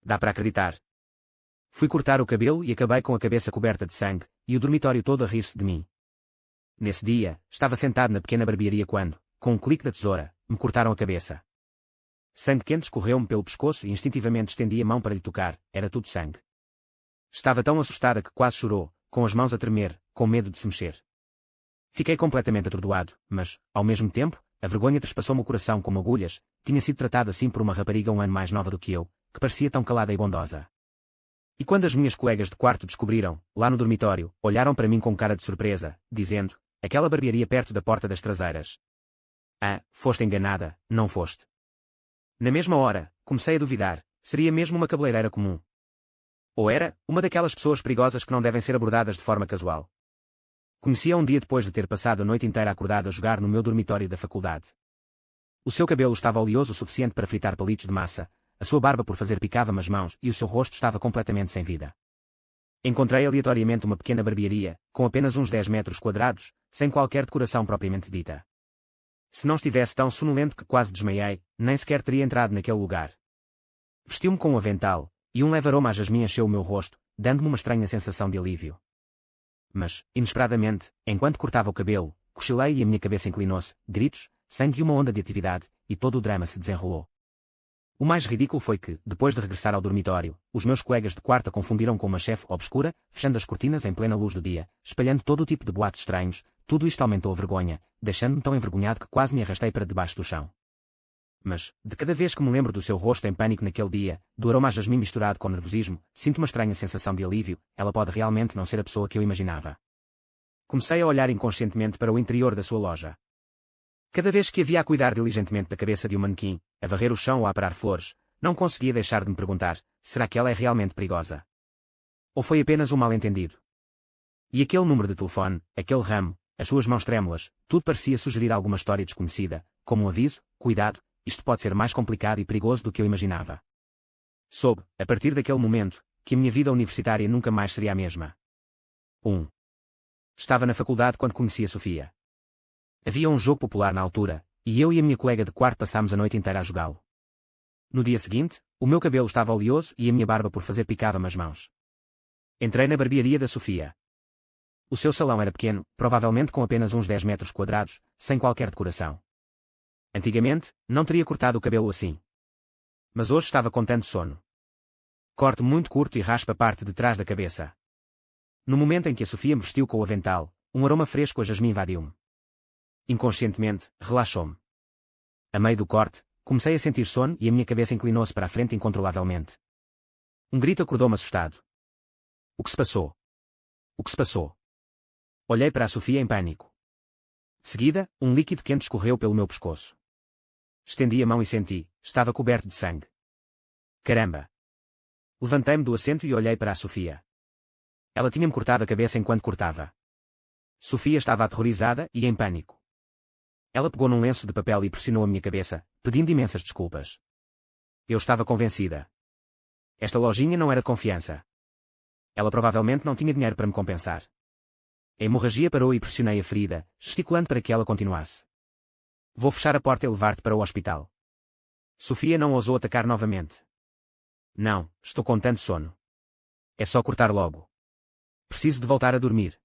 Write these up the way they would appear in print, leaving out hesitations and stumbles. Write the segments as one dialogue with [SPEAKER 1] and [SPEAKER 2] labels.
[SPEAKER 1] Dá para acreditar. Fui cortar o cabelo e acabei com a cabeça coberta de sangue, e o dormitório todo a rir-se de mim. Nesse dia, estava sentado na pequena barbearia quando, com um clique da tesoura, me cortaram a cabeça. Sangue quente escorreu-me pelo pescoço e instintivamente estendi a mão para lhe tocar, era tudo sangue. Estava tão assustada que quase chorou, com as mãos a tremer, com medo de se mexer. Fiquei completamente atordoado, mas, ao mesmo tempo, a vergonha trespassou-me o coração como agulhas. Tinha sido tratado assim por uma rapariga um ano mais nova do que eu, que parecia tão calada e bondosa. E quando as minhas colegas de quarto descobriram, lá no dormitório, olharam para mim com cara de surpresa, dizendo, aquela barbearia perto da porta das traseiras. Ah, foste enganada, não foste. Na mesma hora, comecei a duvidar, seria mesmo uma cabeleireira comum. Ou era, uma daquelas pessoas perigosas que não devem ser abordadas de forma casual. Conheci-a um dia depois de ter passado a noite inteira acordado a jogar no meu dormitório da faculdade. O seu cabelo estava oleoso o suficiente para fritar palitos de massa, a sua barba por fazer picava-me as mãos e o seu rosto estava completamente sem vida. Encontrei aleatoriamente uma pequena barbearia, com apenas uns 10 metros quadrados, sem qualquer decoração propriamente dita. Se não estivesse tão sonolento que quase desmaiei, nem sequer teria entrado naquele lugar. Vestiu-me com um avental, e um leve aroma a jasmim encheu o meu rosto, dando-me uma estranha sensação de alívio. Mas, inesperadamente, enquanto cortava o cabelo, cochilei e a minha cabeça inclinou-se, gritos, sangue e uma onda de atividade, e todo o drama se desenrolou. O mais ridículo foi que, depois de regressar ao dormitório, os meus colegas de quarto a confundiram com uma chefe obscura, fechando as cortinas em plena luz do dia, espalhando todo o tipo de boatos estranhos. Tudo isto aumentou a vergonha, deixando-me tão envergonhado que quase me arrastei para debaixo do chão. Mas, de cada vez que me lembro do seu rosto em pânico naquele dia, do aroma a jasmim misturado com nervosismo, sinto uma estranha sensação de alívio. Ela pode realmente não ser a pessoa que eu imaginava. Comecei a olhar inconscientemente para o interior da sua loja. Cada vez que havia a cuidar diligentemente da cabeça de um manequim, a varrer o chão ou a aparar flores, não conseguia deixar de me perguntar, será que ela é realmente perigosa? Ou foi apenas um mal-entendido? E aquele número de telefone, aquele ramo, as suas mãos trêmulas, tudo parecia sugerir alguma história desconhecida, como um aviso, cuidado, isto pode ser mais complicado e perigoso do que eu imaginava. Soube, a partir daquele momento, que a minha vida universitária nunca mais seria a mesma. 1. Estava na faculdade quando conheci a Sofia. Havia um jogo popular na altura, e eu e a minha colega de quarto passámos a noite inteira a jogá-lo. No dia seguinte, o meu cabelo estava oleoso e a minha barba por fazer picava-me as mãos. Entrei na barbearia da Sofia. O seu salão era pequeno, provavelmente com apenas uns 10 metros quadrados, sem qualquer decoração. Antigamente, não teria cortado o cabelo assim. Mas hoje estava com tanto sono. Corte muito curto e raspa a parte de trás da cabeça. No momento em que a Sofia me vestiu com o avental, um aroma fresco a jasmim invadiu-me. Inconscientemente, relaxou-me. A meio do corte, comecei a sentir sono e a minha cabeça inclinou-se para a frente incontrolavelmente. Um grito acordou-me assustado. O que se passou? O que se passou? Olhei para a Sofia em pânico. De seguida, um líquido quente escorreu pelo meu pescoço. Estendi a mão e senti, estava coberto de sangue. Caramba! Levantei-me do assento e olhei para a Sofia. Ela tinha-me cortado a cabeça enquanto cortava. Sofia estava aterrorizada e em pânico. Ela pegou num lenço de papel e pressionou a minha cabeça, pedindo imensas desculpas. Eu estava convencida. Esta lojinha não era de confiança. Ela provavelmente não tinha dinheiro para me compensar. A hemorragia parou e pressionei a ferida, gesticulando para que ela continuasse. Vou fechar a porta e levar-te para o hospital. Sofia não ousou atacar novamente. Não, estou com tanto sono. É só cortar logo. Preciso de voltar a dormir.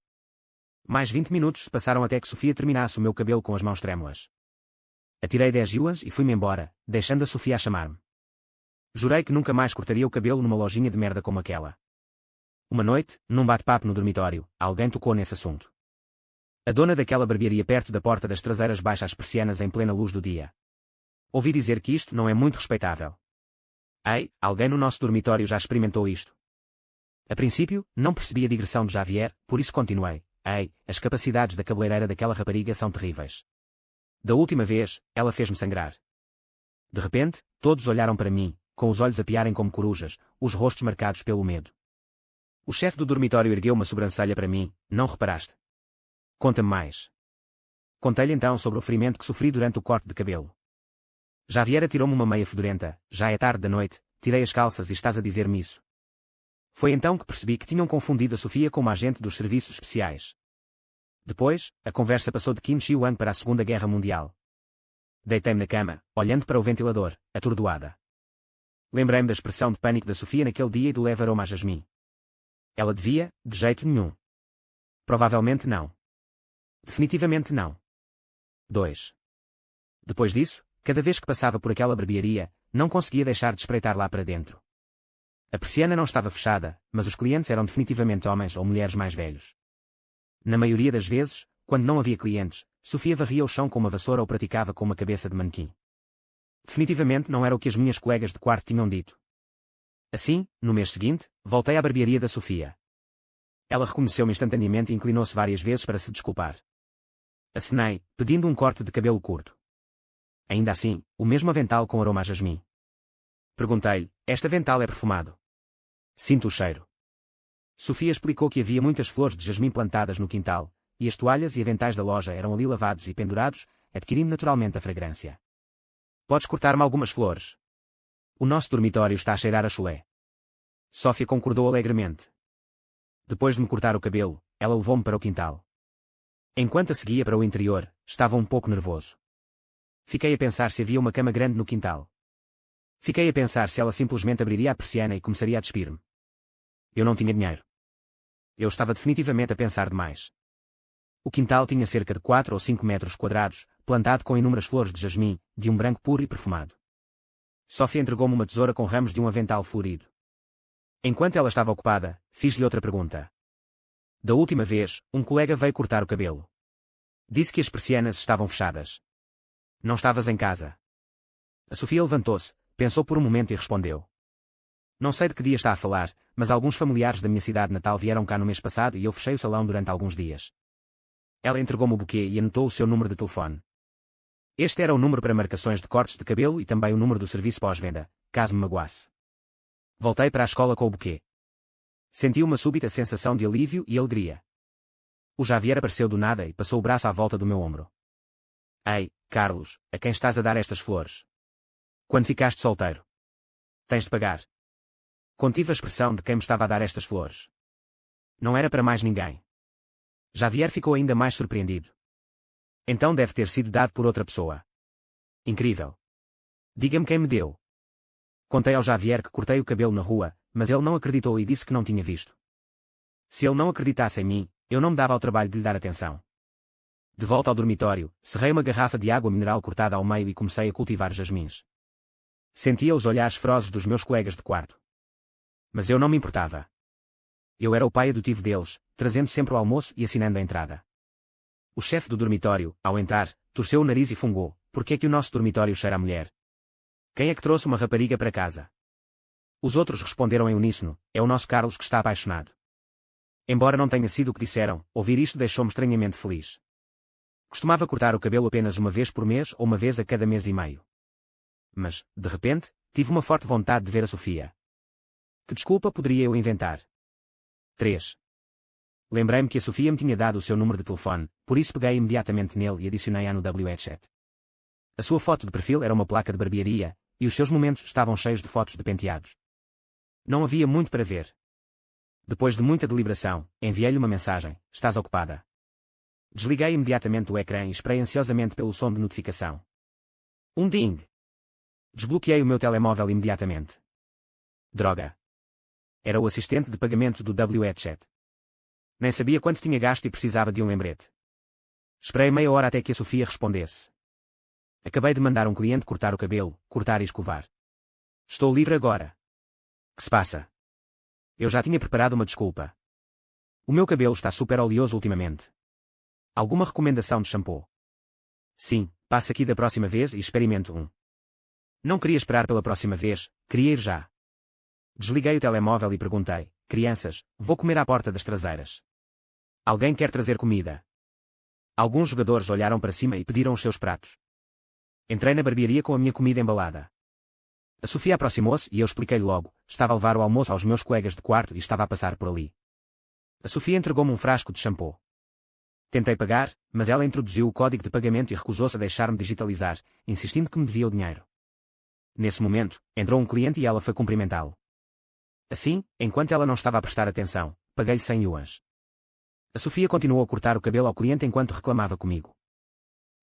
[SPEAKER 1] Mais 20 minutos se passaram até que Sofia terminasse o meu cabelo com as mãos trêmulas. Atirei 10 yuans e fui-me embora, deixando a Sofia a chamar-me. Jurei que nunca mais cortaria o cabelo numa lojinha de merda como aquela. Uma noite, num bate-papo no dormitório, alguém tocou nesse assunto. A dona daquela barbearia perto da porta das traseiras baixa as persianas em plena luz do dia. Ouvi dizer que isto não é muito respeitável. Ei, alguém no nosso dormitório já experimentou isto. A princípio, não percebi a digressão de Javier, por isso continuei. Ei, as capacidades da cabeleireira daquela rapariga são terríveis. Da última vez, ela fez-me sangrar. De repente, todos olharam para mim, com os olhos a piarem como corujas, os rostos marcados pelo medo. O chefe do dormitório ergueu uma sobrancelha para mim, não reparaste? Conta-me mais. Contei-lhe então sobre o ferimento que sofri durante o corte de cabelo. Javier atirou-me uma meia fedorenta, já é tarde da noite, tirei as calças e estás a dizer-me isso. Foi então que percebi que tinham confundido a Sofia com uma agente dos serviços especiais. Depois, a conversa passou de Kim Chi-Wang para a Segunda Guerra Mundial. Deitei-me na cama, olhando para o ventilador, atordoada. Lembrei-me da expressão de pânico da Sofia naquele dia e do leve aroma a jasmim. Ela devia, de jeito nenhum. Provavelmente não. Definitivamente não. 2. Depois disso, cada vez que passava por aquela barbearia, não conseguia deixar de espreitar lá para dentro. A persiana não estava fechada, mas os clientes eram definitivamente homens ou mulheres mais velhos. Na maioria das vezes, quando não havia clientes, Sofia varria o chão com uma vassoura ou praticava com uma cabeça de manequim. Definitivamente não era o que as minhas colegas de quarto tinham dito. Assim, no mês seguinte, voltei à barbearia da Sofia. Ela reconheceu-me instantaneamente e inclinou-se várias vezes para se desculpar. Acenei, pedindo um corte de cabelo curto. Ainda assim, o mesmo avental com aroma a jasmim. Perguntei-lhe, este avental é perfumado? Sinto o cheiro. Sofia explicou que havia muitas flores de jasmim plantadas no quintal, e as toalhas e aventais da loja eram ali lavados e pendurados, adquirindo naturalmente a fragrância. Podes cortar-me algumas flores? O nosso dormitório está a cheirar a chulé. Sofia concordou alegremente. Depois de me cortar o cabelo, ela levou-me para o quintal. Enquanto a seguia para o interior, estava um pouco nervoso. Fiquei a pensar se havia uma cama grande no quintal. Fiquei a pensar se ela simplesmente abriria a persiana e começaria a despir-me. Eu não tinha dinheiro. Eu estava definitivamente a pensar demais. O quintal tinha cerca de 4 ou 5 metros quadrados, plantado com inúmeras flores de jasmim, de um branco puro e perfumado. Sofia entregou-me uma tesoura com ramos de um avental florido. Enquanto ela estava ocupada, fiz-lhe outra pergunta. Da última vez, um colega veio cortar o cabelo. Disse que as persianas estavam fechadas. Não estavas em casa. A Sofia levantou-se, pensou por um momento e respondeu. Não sei de que dia está a falar, mas alguns familiares da minha cidade natal vieram cá no mês passado e eu fechei o salão durante alguns dias. Ela entregou-me o buquê e anotou o seu número de telefone. Este era o número para marcações de cortes de cabelo e também o número do serviço pós-venda, caso me magoasse. Voltei para a escola com o buquê. Senti uma súbita sensação de alívio e alegria. O Javier apareceu do nada e passou o braço à volta do meu ombro. Ei, Carlos, a quem estás a dar estas flores? Quando ficaste solteiro? Tens de pagar. Contive a expressão de quem me estava a dar estas flores. Não era para mais ninguém. Javier ficou ainda mais surpreendido. Então deve ter sido dado por outra pessoa. Incrível. Diga-me quem me deu. Contei ao Javier que cortei o cabelo na rua, mas ele não acreditou e disse que não tinha visto. Se ele não acreditasse em mim, eu não me dava ao trabalho de lhe dar atenção. De volta ao dormitório, cerrei uma garrafa de água mineral cortada ao meio e comecei a cultivar jasmins. Sentia os olhares ferozes dos meus colegas de quarto. Mas eu não me importava. Eu era o pai adotivo deles, trazendo sempre o almoço e assinando a entrada. O chefe do dormitório, ao entrar, torceu o nariz e fungou. Por que é que o nosso dormitório cheira a mulher? Quem é que trouxe uma rapariga para casa? Os outros responderam em uníssono, é o nosso Carlos que está apaixonado. Embora não tenha sido o que disseram, ouvir isto deixou-me estranhamente feliz. Costumava cortar o cabelo apenas uma vez por mês ou uma vez a cada mês e meio. Mas, de repente, tive uma forte vontade de ver a Sofia. Que desculpa poderia eu inventar? 3. Lembrei-me que a Sofia me tinha dado o seu número de telefone, por isso peguei imediatamente nele e adicionei-a no WeChat. A sua foto de perfil era uma placa de barbearia, e os seus momentos estavam cheios de fotos de penteados. Não havia muito para ver. Depois de muita deliberação, enviei-lhe uma mensagem: estás ocupada? Desliguei imediatamente o ecrã e esperei ansiosamente pelo som de notificação. Um ding! Desbloqueei o meu telemóvel imediatamente. Droga! Era o assistente de pagamento do WeChat. Nem sabia quanto tinha gasto e precisava de um lembrete. Esperei meia hora até que a Sofia respondesse. Acabei de mandar um cliente cortar o cabelo, cortar e escovar. Estou livre agora. Que se passa? Eu já tinha preparado uma desculpa. O meu cabelo está super oleoso ultimamente. Alguma recomendação de shampoo? Sim, passe aqui da próxima vez e experimente um. Não queria esperar pela próxima vez, queria ir já. Desliguei o telemóvel e perguntei: crianças, vou comer à porta das traseiras. Alguém quer trazer comida? Alguns jogadores olharam para cima e pediram os seus pratos. Entrei na barbearia com a minha comida embalada. A Sofia aproximou-se e eu expliquei-lhe logo: estava a levar o almoço aos meus colegas de quarto e estava a passar por ali. A Sofia entregou-me um frasco de shampoo. Tentei pagar, mas ela introduziu o código de pagamento e recusou-se a deixar-me digitalizar, insistindo que me devia o dinheiro. Nesse momento, entrou um cliente e ela foi cumprimentá-lo. Assim, enquanto ela não estava a prestar atenção, paguei-lhe 100 yuans. A Sofia continuou a cortar o cabelo ao cliente enquanto reclamava comigo.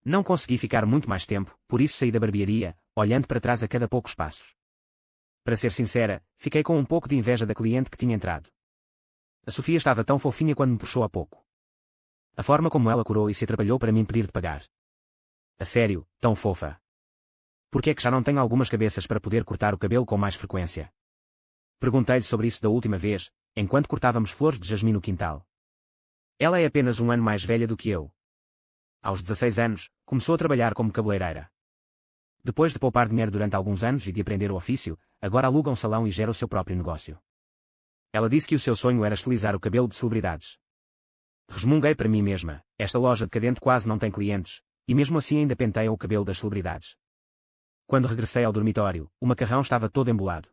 [SPEAKER 1] Não consegui ficar muito mais tempo, por isso saí da barbearia, olhando para trás a cada poucos passos. Para ser sincera, fiquei com um pouco de inveja da cliente que tinha entrado. A Sofia estava tão fofinha quando me puxou há pouco. A forma como ela curou e se atrapalhou para me impedir de pagar. A sério, tão fofa. Por que é que já não tenho algumas cabeças para poder cortar o cabelo com mais frequência? Perguntei-lhe sobre isso da última vez, enquanto cortávamos flores de jasmim no quintal. Ela é apenas um ano mais velha do que eu. Aos 16 anos, começou a trabalhar como cabeleireira. Depois de poupar dinheiro durante alguns anos e de aprender o ofício, agora aluga um salão e gera o seu próprio negócio. Ela disse que o seu sonho era estilizar o cabelo de celebridades. Resmunguei para mim mesma, esta loja decadente quase não tem clientes, e mesmo assim ainda penteia o cabelo das celebridades. Quando regressei ao dormitório, o macarrão estava todo embolado.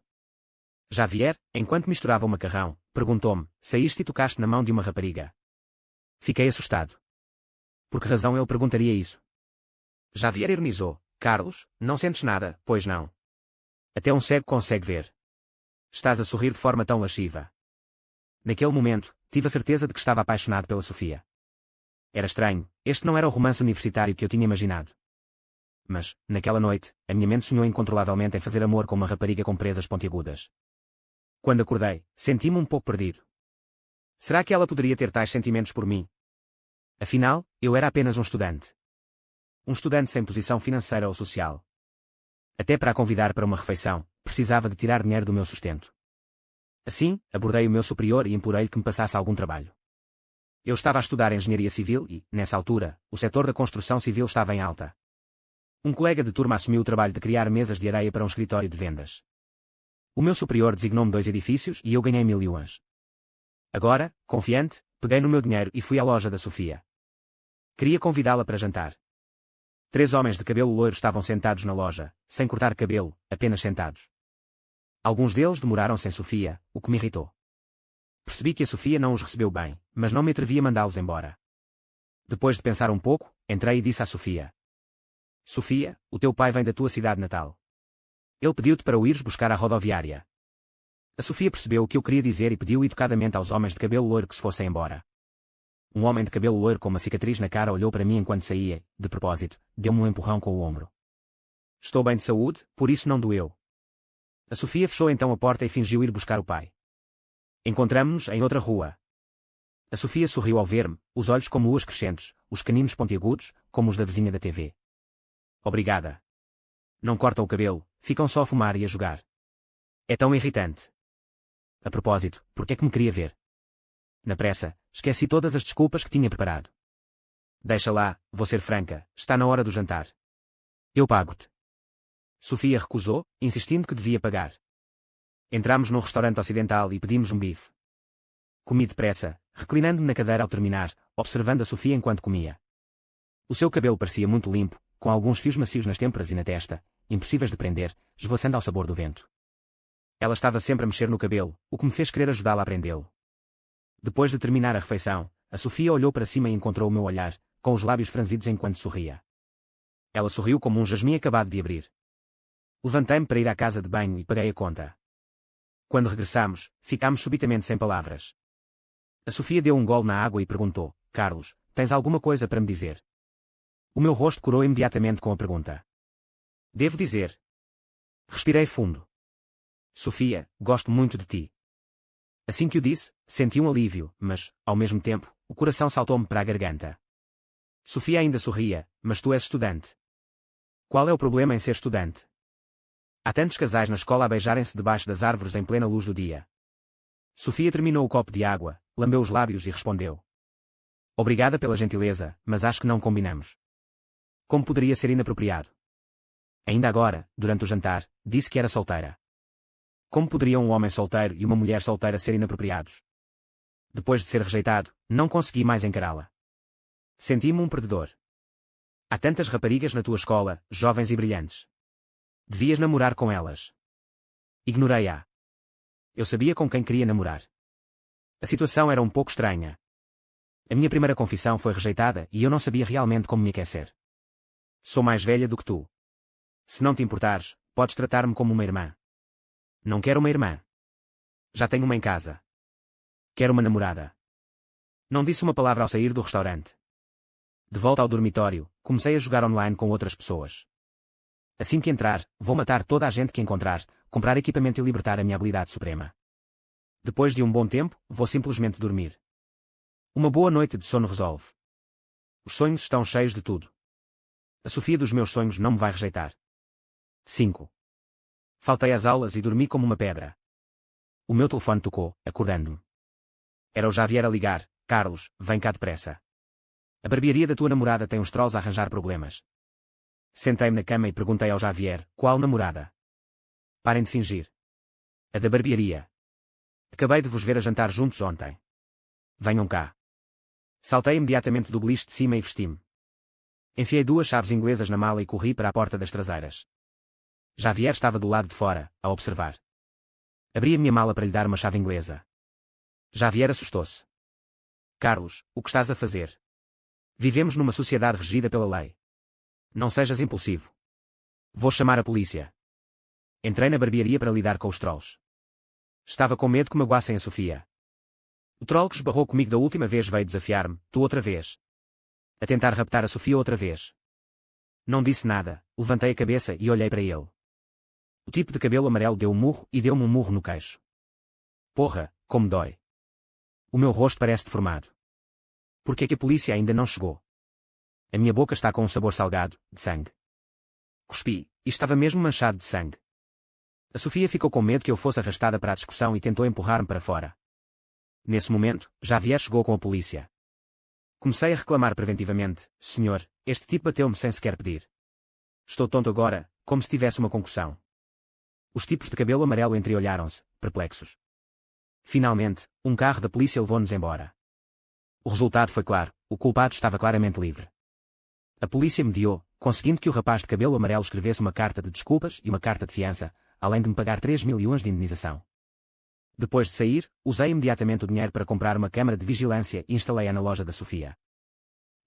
[SPEAKER 1] Javier, enquanto misturava o macarrão, perguntou-me, saíste e tocaste na mão de uma rapariga. Fiquei assustado. Por que razão ele perguntaria isso? Javier ironizou, Carlos, não sentes nada, pois não? Até um cego consegue ver. Estás a sorrir de forma tão lasciva. Naquele momento, tive a certeza de que estava apaixonado pela Sofia. Era estranho, este não era o romance universitário que eu tinha imaginado. Mas, naquela noite, a minha mente sonhou incontrolavelmente em fazer amor com uma rapariga com presas pontiagudas. Quando acordei, senti-me um pouco perdido. Será que ela poderia ter tais sentimentos por mim? Afinal, eu era apenas um estudante. Um estudante sem posição financeira ou social. Até para a convidar para uma refeição, precisava de tirar dinheiro do meu sustento. Assim, abordei o meu superior e implorei-lhe que me passasse algum trabalho. Eu estava a estudar engenharia civil e, nessa altura, o setor da construção civil estava em alta. Um colega de turma assumiu o trabalho de criar mesas de areia para um escritório de vendas. O meu superior designou-me 2 edifícios e eu ganhei 1000 yuans. Agora, confiante, peguei no meu dinheiro e fui à loja da Sofia. Queria convidá-la para jantar. 3 homens de cabelo loiro estavam sentados na loja, sem cortar cabelo, apenas sentados. Alguns deles demoraram sem Sofia, o que me irritou. Percebi que a Sofia não os recebeu bem, mas não me atrevi a mandá-los embora. Depois de pensar um pouco, entrei e disse à Sofia. Sofia, o teu pai vem da tua cidade natal. Ele pediu-te para o ires buscar à rodoviária. A Sofia percebeu o que eu queria dizer e pediu educadamente aos homens de cabelo loiro que se fossem embora. Um homem de cabelo loiro com uma cicatriz na cara olhou para mim enquanto saía, de propósito, deu-me um empurrão com o ombro. Estou bem de saúde, por isso não doeu. A Sofia fechou então a porta e fingiu ir buscar o pai. Encontramo-nos em outra rua. A Sofia sorriu ao ver-me, os olhos como luas crescentes, os caninos pontiagudos, como os da vizinha da TV. Obrigada. Não cortam o cabelo, ficam só a fumar e a jogar. É tão irritante. A propósito, por que é que me queria ver? Na pressa, esqueci todas as desculpas que tinha preparado. Deixa lá, vou ser franca, está na hora do jantar. Eu pago-te. Sofia recusou, insistindo que devia pagar. Entramos num restaurante ocidental e pedimos um bife. Comi depressa, reclinando-me na cadeira ao terminar, observando a Sofia enquanto comia. O seu cabelo parecia muito limpo, com alguns fios macios nas têmporas e na testa, impossíveis de prender, esvoaçando ao sabor do vento. Ela estava sempre a mexer no cabelo, o que me fez querer ajudá-la a prendê-lo. Depois de terminar a refeição, a Sofia olhou para cima e encontrou o meu olhar, com os lábios franzidos enquanto sorria. Ela sorriu como um jasmim acabado de abrir. Levantei-me para ir à casa de banho e paguei a conta. Quando regressamos, ficámos subitamente sem palavras. A Sofia deu um gole na água e perguntou, Carlos, tens alguma coisa para me dizer? O meu rosto corou imediatamente com a pergunta. Devo dizer. Respirei fundo. Sofia, gosto muito de ti. Assim que o disse, senti um alívio, mas, ao mesmo tempo, o coração saltou-me para a garganta. Sofia ainda sorria, mas tu és estudante. Qual é o problema em ser estudante? Há tantos casais na escola a beijarem-se debaixo das árvores em plena luz do dia. Sofia terminou o copo de água, lambeu os lábios e respondeu. Obrigada pela gentileza, mas acho que não combinamos. Como poderia ser inapropriado? Ainda agora, durante o jantar, disse que era solteira. Como poderiam um homem solteiro e uma mulher solteira ser inapropriados? Depois de ser rejeitado, não consegui mais encará-la. Senti-me um perdedor. Há tantas raparigas na tua escola, jovens e brilhantes. Devias namorar com elas. Ignorei-a. Eu sabia com quem queria namorar. A situação era um pouco estranha. A minha primeira confissão foi rejeitada e eu não sabia realmente como me aquecer. Sou mais velha do que tu. Se não te importares, podes tratar-me como uma irmã. Não quero uma irmã. Já tenho uma em casa. Quero uma namorada. Não disse uma palavra ao sair do restaurante. De volta ao dormitório, comecei a jogar online com outras pessoas. Assim que entrar, vou matar toda a gente que encontrar, comprar equipamento e libertar a minha habilidade suprema. Depois de um bom tempo, vou simplesmente dormir. Uma boa noite de sono resolve. Os sonhos estão cheios de tudo. A Sofia dos meus sonhos não me vai rejeitar. 5. Faltei às aulas e dormi como uma pedra. O meu telefone tocou, acordando-me. Era o Javier a ligar. Carlos, vem cá depressa. A barbearia da tua namorada tem uns trolls a arranjar problemas. Sentei-me na cama e perguntei ao Javier, qual namorada? Parem de fingir. A da barbearia. Acabei de vos ver a jantar juntos ontem. Venham cá. Saltei imediatamente do beliche de cima e vesti-me. Enfiei 2 chaves inglesas na mala e corri para a porta das traseiras. Javier estava do lado de fora, a observar. Abri a minha mala para lhe dar uma chave inglesa. Javier assustou-se. Carlos, o que estás a fazer? Vivemos numa sociedade regida pela lei. Não sejas impulsivo. Vou chamar a polícia. Entrei na barbearia para lidar com os trolls. Estava com medo que magoassem a Sofia. O troll que esbarrou comigo da última vez veio desafiar-me, tu outra vez. A tentar raptar a Sofia outra vez. Não disse nada, levantei a cabeça e olhei para ele. O tipo de cabelo amarelo deu um murro e deu-me um murro no queixo. Porra, como dói. O meu rosto parece deformado. Por que é que a polícia ainda não chegou? A minha boca está com um sabor salgado, de sangue. Cuspi, e estava mesmo manchado de sangue. A Sofia ficou com medo que eu fosse arrastada para a discussão e tentou empurrar-me para fora. Nesse momento, Javier chegou com a polícia. Comecei a reclamar preventivamente, senhor, este tipo bateu-me sem sequer pedir. Estou tonto agora, como se tivesse uma concussão. Os tipos de cabelo amarelo entreolharam-se, perplexos. Finalmente, um carro da polícia levou-nos embora. O resultado foi claro, o culpado estava claramente livre. A polícia mediou, conseguindo que o rapaz de cabelo amarelo escrevesse uma carta de desculpas e uma carta de fiança, além de me pagar 3.000 yuans de indenização. Depois de sair, usei imediatamente o dinheiro para comprar uma câmara de vigilância e instalei-a na loja da Sofia.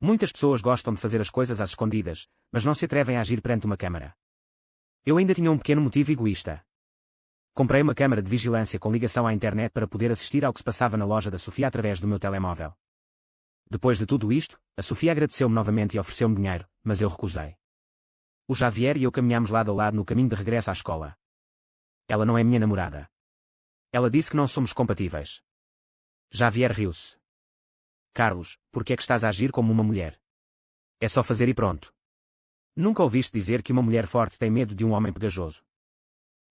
[SPEAKER 1] Muitas pessoas gostam de fazer as coisas às escondidas, mas não se atrevem a agir perante uma câmara. Eu ainda tinha um pequeno motivo egoísta. Comprei uma câmara de vigilância com ligação à internet para poder assistir ao que se passava na loja da Sofia através do meu telemóvel. Depois de tudo isto, a Sofia agradeceu-me novamente e ofereceu-me dinheiro, mas eu recusei. O Javier e eu caminhámos lado a lado no caminho de regresso à escola. Ela não é minha namorada. Ela disse que não somos compatíveis. Javier riu-se. Carlos, por que é que estás a agir como uma mulher? É só fazer e pronto. Nunca ouviste dizer que uma mulher forte tem medo de um homem pegajoso.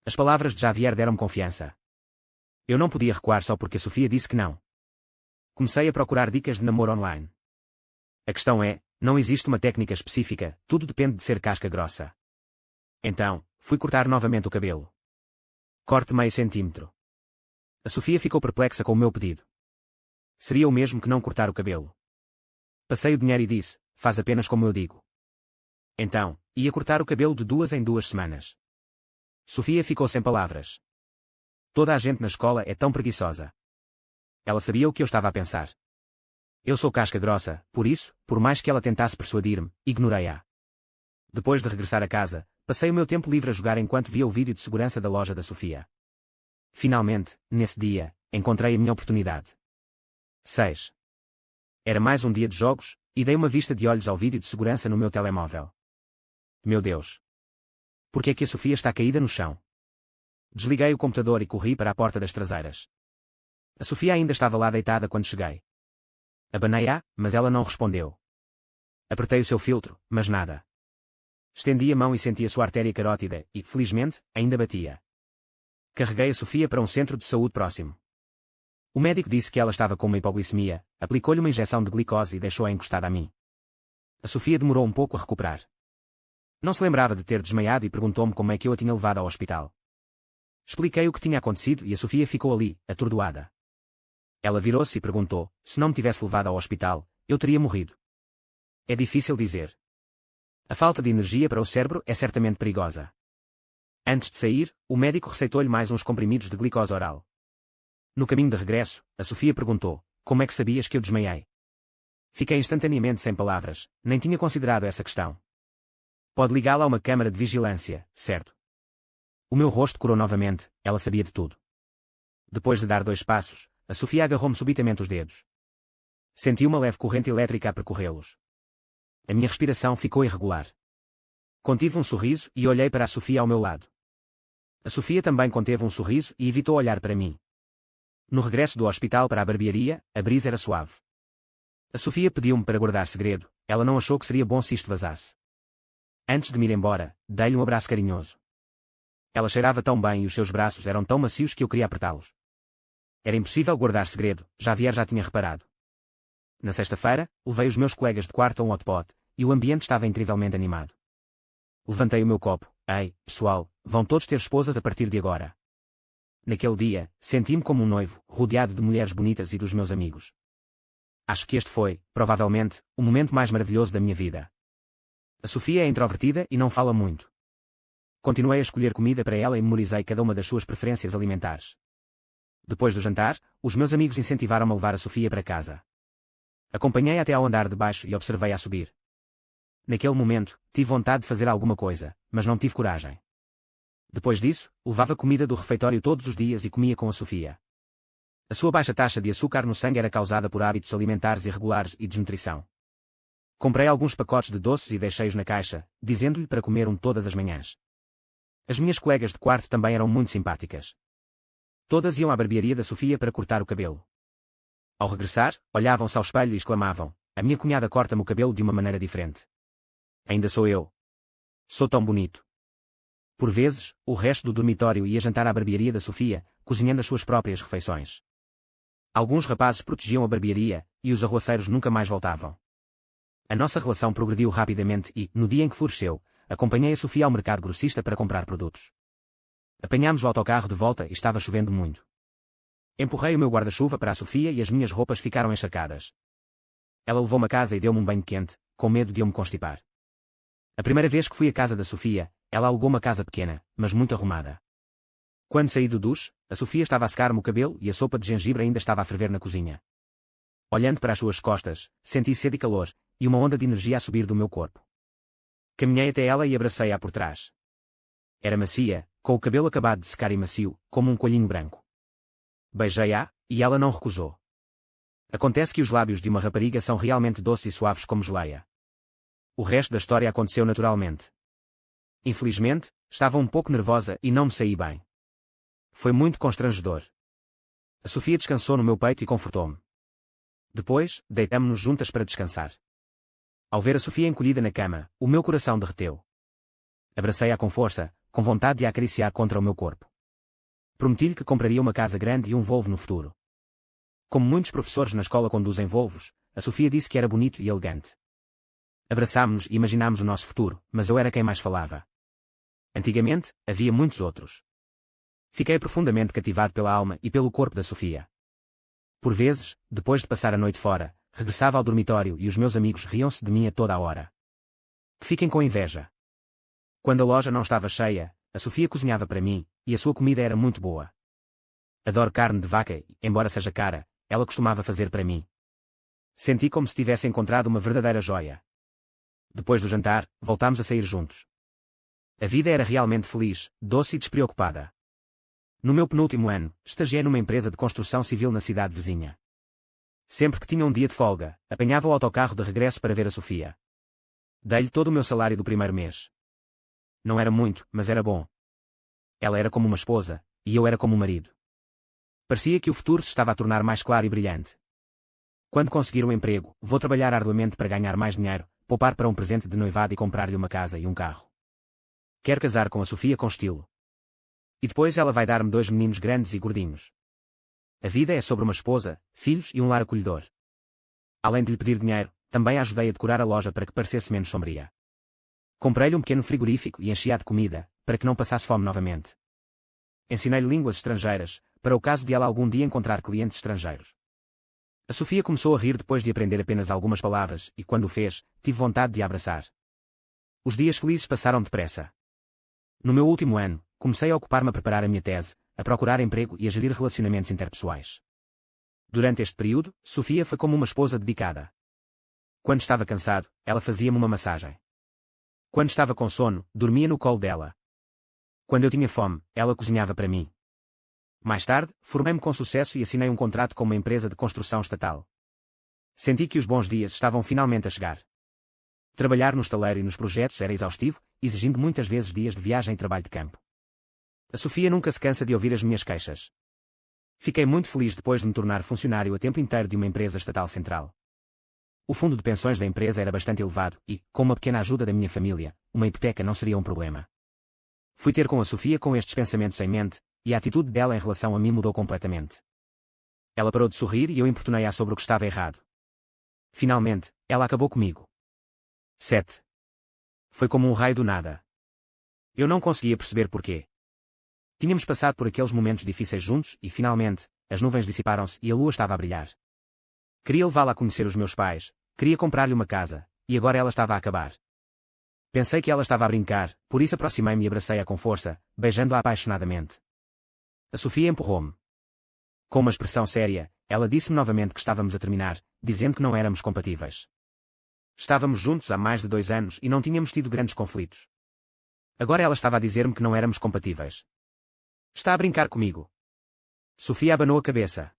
[SPEAKER 1] As palavras de Javier deram-me confiança. Eu não podia recuar só porque a Sofia disse que não. Comecei a procurar dicas de namoro online. A questão é, não existe uma técnica específica, tudo depende de ser casca grossa. Então, fui cortar novamente o cabelo. Corte meio centímetro. A Sofia ficou perplexa com o meu pedido. Seria o mesmo que não cortar o cabelo. Passei o dinheiro e disse, faz apenas como eu digo. Então, ia cortar o cabelo de 2 em 2 semanas. Sofia ficou sem palavras. Toda a gente na escola é tão preguiçosa. Ela sabia o que eu estava a pensar. Eu sou casca grossa, por isso, por mais que ela tentasse persuadir-me, ignorei-a. Depois de regressar a casa, passei o meu tempo livre a jogar enquanto via o vídeo de segurança da loja da Sofia. Finalmente, nesse dia, encontrei a minha oportunidade. 6. Era mais um dia de jogos, e dei uma vista de olhos ao vídeo de segurança no meu telemóvel. Meu Deus! Por que é que a Sofia está caída no chão? Desliguei o computador e corri para a porta das traseiras. A Sofia ainda estava lá deitada quando cheguei. Abanei-a, mas ela não respondeu. Apertei o seu filtro, mas nada. Estendi a mão e senti a sua artéria carótida, e, felizmente, ainda batia. Carreguei a Sofia para um centro de saúde próximo. O médico disse que ela estava com uma hipoglicemia, aplicou-lhe uma injeção de glicose e deixou-a encostada a mim. A Sofia demorou um pouco a recuperar. Não se lembrava de ter desmaiado e perguntou-me como é que eu a tinha levado ao hospital. Expliquei o que tinha acontecido e a Sofia ficou ali, atordoada. Ela virou-se e perguntou, se não me tivesse levado ao hospital, eu teria morrido. É difícil dizer. A falta de energia para o cérebro é certamente perigosa. Antes de sair, o médico receitou-lhe mais uns comprimidos de glicose oral. No caminho de regresso, a Sofia perguntou, como é que sabias que eu desmaiei? Fiquei instantaneamente sem palavras, nem tinha considerado essa questão. Pode ligá-la a uma câmara de vigilância, certo? O meu rosto corou novamente, ela sabia de tudo. Depois de dar 2 passos, a Sofia agarrou-me subitamente os dedos. Senti uma leve corrente elétrica a percorrê-los. A minha respiração ficou irregular. Contive um sorriso e olhei para a Sofia ao meu lado. A Sofia também conteve um sorriso e evitou olhar para mim. No regresso do hospital para a barbearia, a brisa era suave. A Sofia pediu-me para guardar segredo, ela não achou que seria bom se isto vazasse. Antes de me ir embora, dei-lhe um abraço carinhoso. Ela cheirava tão bem e os seus braços eram tão macios que eu queria apertá-los. Era impossível guardar segredo, Javier já tinha reparado. Na sexta-feira, levei os meus colegas de quarto a um hot pot, e o ambiente estava incrivelmente animado. Levantei o meu copo. Ei, pessoal, vão todos ter esposas a partir de agora. Naquele dia, senti-me como um noivo, rodeado de mulheres bonitas e dos meus amigos. Acho que este foi, provavelmente, o momento mais maravilhoso da minha vida. A Sofia é introvertida e não fala muito. Continuei a escolher comida para ela e memorizei cada uma das suas preferências alimentares. Depois do jantar, os meus amigos incentivaram-me a levar a Sofia para casa. Acompanhei-a até ao andar de baixo e observei-a subir. Naquele momento, tive vontade de fazer alguma coisa, mas não tive coragem. Depois disso, levava comida do refeitório todos os dias e comia com a Sofia. A sua baixa taxa de açúcar no sangue era causada por hábitos alimentares irregulares e desnutrição. Comprei alguns pacotes de doces e deixei-os na caixa, dizendo-lhe para comer um todas as manhãs. As minhas colegas de quarto também eram muito simpáticas. Todas iam à barbearia da Sofia para cortar o cabelo. Ao regressar, olhavam-se ao espelho e exclamavam: a minha cunhada corta-me o cabelo de uma maneira diferente. Ainda sou eu. Sou tão bonito. Por vezes, o resto do dormitório ia jantar à barbearia da Sofia, cozinhando as suas próprias refeições. Alguns rapazes protegiam a barbearia, e os arruaceiros nunca mais voltavam. A nossa relação progrediu rapidamente e, no dia em que floresceu, acompanhei a Sofia ao mercado grossista para comprar produtos. Apanhámos o autocarro de volta e estava chovendo muito. Empurrei o meu guarda-chuva para a Sofia e as minhas roupas ficaram encharcadas. Ela levou-me a casa e deu-me um banho quente, com medo de eu me constipar. A primeira vez que fui à casa da Sofia, ela alugou uma casa pequena, mas muito arrumada. Quando saí do duche, a Sofia estava a secar-me o cabelo e a sopa de gengibre ainda estava a ferver na cozinha. Olhando para as suas costas, senti sede e calor, e uma onda de energia a subir do meu corpo. Caminhei até ela e abracei-a por trás. Era macia, com o cabelo acabado de secar e macio, como um coelhinho branco. Beijei-a, e ela não recusou. Acontece que os lábios de uma rapariga são realmente doces e suaves como geleia. O resto da história aconteceu naturalmente. Infelizmente, estava um pouco nervosa e não me saí bem. Foi muito constrangedor. A Sofia descansou no meu peito e confortou-me. Depois, deitámo-nos juntas para descansar. Ao ver a Sofia encolhida na cama, o meu coração derreteu. Abracei-a com força, com vontade de a acariciar contra o meu corpo. Prometi-lhe que compraria uma casa grande e um Volvo no futuro. Como muitos professores na escola conduzem Volvos, a Sofia disse que era bonito e elegante. Abraçámo-nos e imaginámos o nosso futuro, mas eu era quem mais falava. Antigamente, havia muitos outros. Fiquei profundamente cativado pela alma e pelo corpo da Sofia. Por vezes, depois de passar a noite fora, regressava ao dormitório e os meus amigos riam-se de mim a toda a hora. Que fiquem com inveja. Quando a loja não estava cheia, a Sofia cozinhava para mim, e a sua comida era muito boa. Adoro carne de vaca e, embora seja cara, ela costumava fazer para mim. Senti como se tivesse encontrado uma verdadeira joia. Depois do jantar, voltámos a sair juntos. A vida era realmente feliz, doce e despreocupada. No meu penúltimo ano, estagiei numa empresa de construção civil na cidade vizinha. Sempre que tinha um dia de folga, apanhava o autocarro de regresso para ver a Sofia. Dei-lhe todo o meu salário do primeiro mês. Não era muito, mas era bom. Ela era como uma esposa, e eu era como um marido. Parecia que o futuro se estava a tornar mais claro e brilhante. Quando conseguir um emprego, vou trabalhar arduamente para ganhar mais dinheiro, poupar para um presente de noivado e comprar-lhe uma casa e um carro. Quero casar com a Sofia com estilo. E depois ela vai dar-me 2 meninos grandes e gordinhos. A vida é sobre uma esposa, filhos e um lar acolhedor. Além de lhe pedir dinheiro, também a ajudei a decorar a loja para que parecesse menos sombria. Comprei-lhe um pequeno frigorífico e enchi-a de comida, para que não passasse fome novamente. Ensinei-lhe línguas estrangeiras, para o caso de ela algum dia encontrar clientes estrangeiros. A Sofia começou a rir depois de aprender apenas algumas palavras e, quando o fez, tive vontade de a abraçar. Os dias felizes passaram depressa. No meu último ano, comecei a ocupar-me a preparar a minha tese, a procurar emprego e a gerir relacionamentos interpessoais. Durante este período, Sofia foi como uma esposa dedicada. Quando estava cansado, ela fazia-me uma massagem. Quando estava com sono, dormia no colo dela. Quando eu tinha fome, ela cozinhava para mim. Mais tarde, formei-me com sucesso e assinei um contrato com uma empresa de construção estatal. Senti que os bons dias estavam finalmente a chegar. Trabalhar no estaleiro e nos projetos era exaustivo, exigindo muitas vezes dias de viagem e trabalho de campo. A Sofia nunca se cansa de ouvir as minhas queixas. Fiquei muito feliz depois de me tornar funcionário a tempo inteiro de uma empresa estatal central. O fundo de pensões da empresa era bastante elevado e, com uma pequena ajuda da minha família, uma hipoteca não seria um problema. Fui ter com a Sofia com estes pensamentos em mente, e a atitude dela em relação a mim mudou completamente. Ela parou de sorrir e eu importunei-a sobre o que estava errado. Finalmente, ela acabou comigo. 7. Foi como um raio do nada. Eu não conseguia perceber porquê. Tínhamos passado por aqueles momentos difíceis juntos e, finalmente, as nuvens dissiparam-se e a lua estava a brilhar. Queria levá-la a conhecer os meus pais, queria comprar-lhe uma casa, e agora ela estava a acabar. Pensei que ela estava a brincar, por isso aproximei-me e abracei-a com força, beijando-a apaixonadamente. A Sofia empurrou-me. Com uma expressão séria, ela disse-me novamente que estávamos a terminar, dizendo que não éramos compatíveis. Estávamos juntos há mais de 2 anos e não tínhamos tido grandes conflitos. Agora ela estava a dizer-me que não éramos compatíveis. Está a brincar comigo? Sofia abanou a cabeça.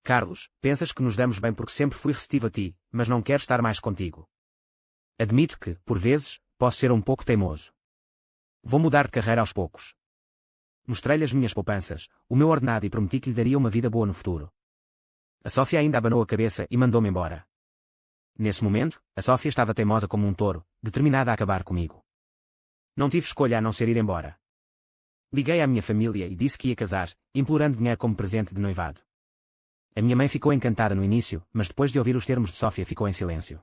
[SPEAKER 1] Carlos, pensas que nos damos bem porque sempre fui receptivo a ti, mas não quero estar mais contigo. Admito que, por vezes, posso ser um pouco teimoso. Vou mudar de carreira aos poucos. Mostrei-lhe as minhas poupanças, o meu ordenado e prometi que lhe daria uma vida boa no futuro. A Sofia ainda abanou a cabeça e mandou-me embora. Nesse momento, a Sofia estava teimosa como um touro, determinada a acabar comigo. Não tive escolha a não ser ir embora. Liguei à minha família e disse que ia casar, implorando dinheiro como presente de noivado. A minha mãe ficou encantada no início, mas depois de ouvir os termos de Sofia ficou em silêncio.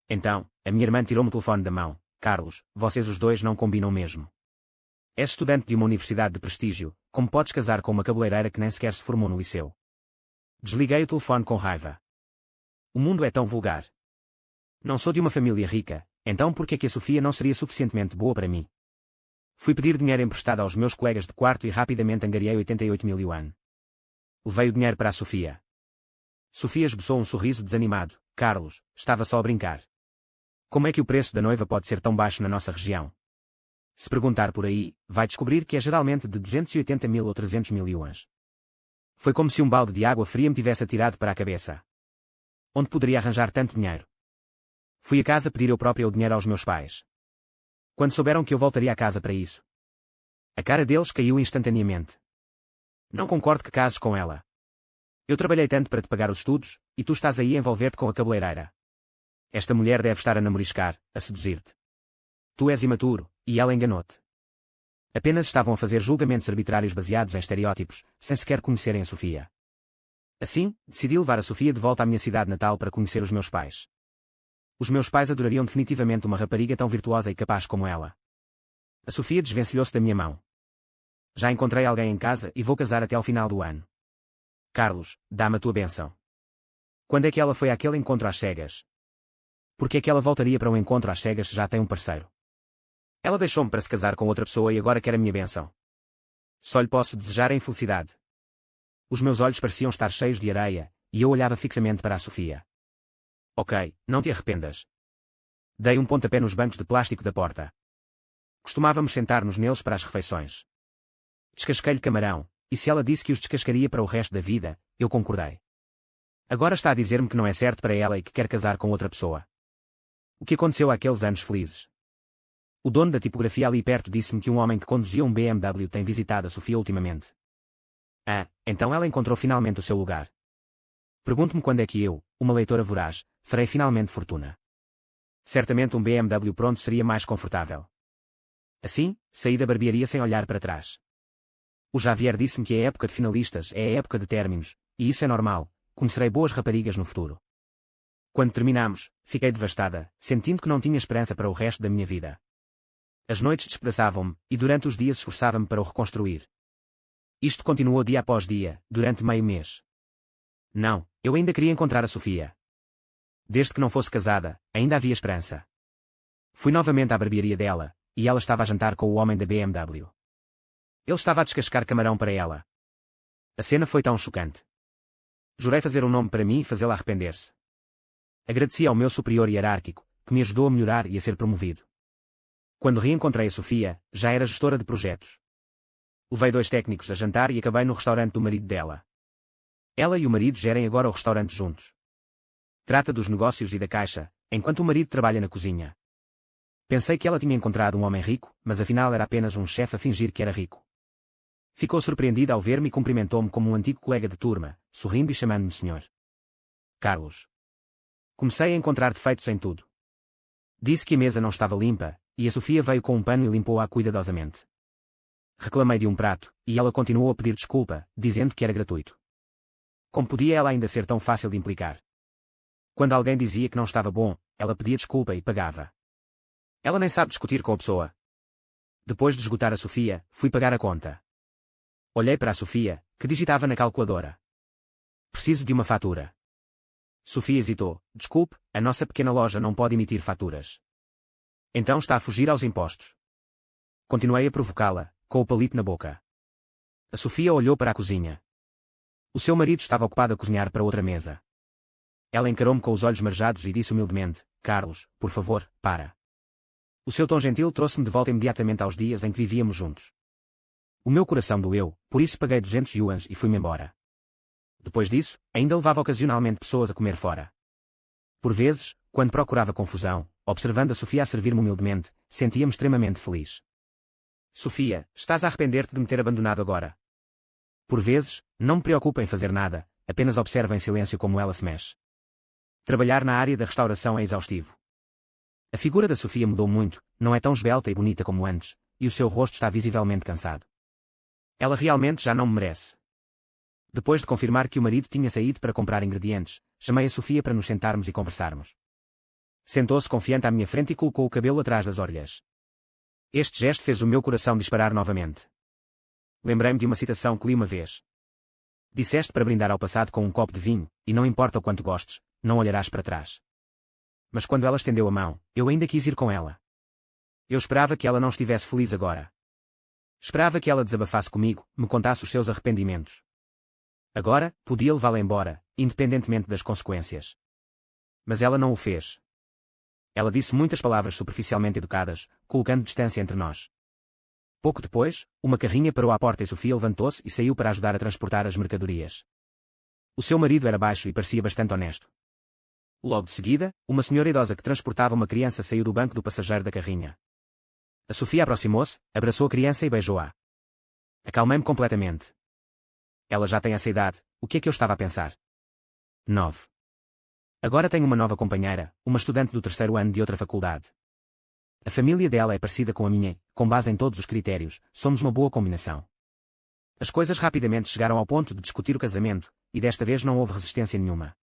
[SPEAKER 1] Então, a minha irmã tirou-me o telefone da mão. Carlos, vocês os dois não combinam mesmo. És estudante de uma universidade de prestígio, como podes casar com uma cabeleireira que nem sequer se formou no liceu? Desliguei o telefone com raiva. O mundo é tão vulgar. Não sou de uma família rica, então por que é que a Sofia não seria suficientemente boa para mim? Fui pedir dinheiro emprestado aos meus colegas de quarto e rapidamente angariei 88.000 yuan. Levei o dinheiro para a Sofia. Sofia esboçou um sorriso desanimado. Carlos, estava só a brincar. Como é que o preço da noiva pode ser tão baixo na nossa região? Se perguntar por aí, vai descobrir que é geralmente de 280.000 ou 300.000 yuans. Foi como se um balde de água fria me tivesse atirado para a cabeça. Onde poderia arranjar tanto dinheiro? Fui a casa pedir eu própria o dinheiro aos meus pais. Quando souberam que eu voltaria à casa para isso, a cara deles caiu instantaneamente. Não concordo que cases com ela. Eu trabalhei tanto para te pagar os estudos, e tu estás aí a envolver-te com a cabeleireira. Esta mulher deve estar a namoriscar, a seduzir-te. Tu és imaturo, e ela enganou-te. Apenas estavam a fazer julgamentos arbitrários baseados em estereótipos, sem sequer conhecerem a Sofia. Assim, decidi levar a Sofia de volta à minha cidade natal para conhecer os meus pais. Os meus pais adorariam definitivamente uma rapariga tão virtuosa e capaz como ela. A Sofia desvencilhou-se da minha mão. Já encontrei alguém em casa e vou casar até ao final do ano. Carlos, dá-me a tua bênção. Quando é que ela foi àquele encontro às cegas? Por que é que ela voltaria para um encontro às cegas se já tem um parceiro? Ela deixou-me para se casar com outra pessoa e agora quer a minha bênção. Só lhe posso desejar a infelicidade. Os meus olhos pareciam estar cheios de areia, e eu olhava fixamente para a Sofia. Ok, não te arrependas. Dei um pontapé nos bancos de plástico da porta. Costumávamos sentar-nos neles para as refeições. Descasquei-lhe camarão, e se ela disse que os descascaria para o resto da vida, eu concordei. Agora está a dizer-me que não é certo para ela e que quer casar com outra pessoa. O que aconteceu àqueles anos felizes? O dono da tipografia ali perto disse-me que um homem que conduzia um BMW tem visitado a Sofia ultimamente. Ah, então ela encontrou finalmente o seu lugar. Pergunto-me quando é que eu, uma leitora voraz, farei finalmente fortuna. Certamente um BMW pronto seria mais confortável. Assim, saí da barbearia sem olhar para trás. O Javier disse-me que a época de finalistas é a época de términos, e isso é normal, conhecerei boas raparigas no futuro. Quando terminamos, fiquei devastada, sentindo que não tinha esperança para o resto da minha vida. As noites despedaçavam-me, e durante os dias esforçava-me para o reconstruir. Isto continuou dia após dia, durante meio mês. Não, eu ainda queria encontrar a Sofia. Desde que não fosse casada, ainda havia esperança. Fui novamente à barbearia dela, e ela estava a jantar com o homem da BMW. Ele estava a descascar camarão para ela. A cena foi tão chocante. Jurei fazer um nome para mim e fazê-la arrepender-se. Agradeci ao meu superior hierárquico, que me ajudou a melhorar e a ser promovido. Quando reencontrei a Sofia, já era gestora de projetos. Levei 2 técnicos a jantar e acabei no restaurante do marido dela. Ela e o marido gerem agora o restaurante juntos. Trata dos negócios e da caixa, enquanto o marido trabalha na cozinha. Pensei que ela tinha encontrado um homem rico, mas afinal era apenas um chefe a fingir que era rico. Ficou surpreendida ao ver-me e cumprimentou-me como um antigo colega de turma, sorrindo e chamando-me senhor Carlos. Comecei a encontrar defeitos em tudo. Disse que a mesa não estava limpa, e a Sofia veio com um pano e limpou-a cuidadosamente. Reclamei de um prato, e ela continuou a pedir desculpa, dizendo que era gratuito. Como podia ela ainda ser tão fácil de implicar? Quando alguém dizia que não estava bom, ela pedia desculpa e pagava. Ela nem sabe discutir com a pessoa. Depois de esgotar a Sofia, fui pagar a conta. Olhei para a Sofia, que digitava na calculadora. Preciso de uma fatura. Sofia hesitou. Desculpe, a nossa pequena loja não pode emitir faturas. Então está a fugir aos impostos. Continuei a provocá-la, com o palito na boca. A Sofia olhou para a cozinha. O seu marido estava ocupado a cozinhar para outra mesa. Ela encarou-me com os olhos marejados e disse humildemente: Carlos, por favor, para. O seu tom gentil trouxe-me de volta imediatamente aos dias em que vivíamos juntos. O meu coração doeu, por isso paguei 200 yuans e fui-me embora. Depois disso, ainda levava ocasionalmente pessoas a comer fora. Por vezes, quando procurava confusão, observando a Sofia a servir-me humildemente, sentia-me extremamente feliz. Sofia, estás a arrepender-te de me ter abandonado agora? Por vezes, não me preocupa em fazer nada, apenas observo em silêncio como ela se mexe. Trabalhar na área da restauração é exaustivo. A figura da Sofia mudou muito, não é tão esbelta e bonita como antes, e o seu rosto está visivelmente cansado. Ela realmente já não me merece. Depois de confirmar que o marido tinha saído para comprar ingredientes, chamei a Sofia para nos sentarmos e conversarmos. Sentou-se confiante à minha frente e colocou o cabelo atrás das orelhas. Este gesto fez o meu coração disparar novamente. Lembrei-me de uma citação que li uma vez. Disseste para brindar ao passado com um copo de vinho, e não importa o quanto gostes, não olharás para trás. Mas quando ela estendeu a mão, eu ainda quis ir com ela. Eu esperava que ela não estivesse feliz agora. Esperava que ela desabafasse comigo, me contasse os seus arrependimentos. Agora, podia levá-la embora, independentemente das consequências. Mas ela não o fez. Ela disse muitas palavras superficialmente educadas, colocando distância entre nós. Pouco depois, uma carrinha parou à porta e Sofia levantou-se e saiu para ajudar a transportar as mercadorias. O seu marido era baixo e parecia bastante honesto. Logo de seguida, uma senhora idosa que transportava uma criança saiu do banco do passageiro da carrinha. A Sofia aproximou-se, abraçou a criança e beijou-a. Acalmei-me completamente. Ela já tem essa idade, o que é que eu estava a pensar? 9. Agora tenho uma nova companheira, uma estudante do 3º ano de outra faculdade. A família dela é parecida com a minha, com base em todos os critérios, somos uma boa combinação. As coisas rapidamente chegaram ao ponto de discutir o casamento, e desta vez não houve resistência nenhuma.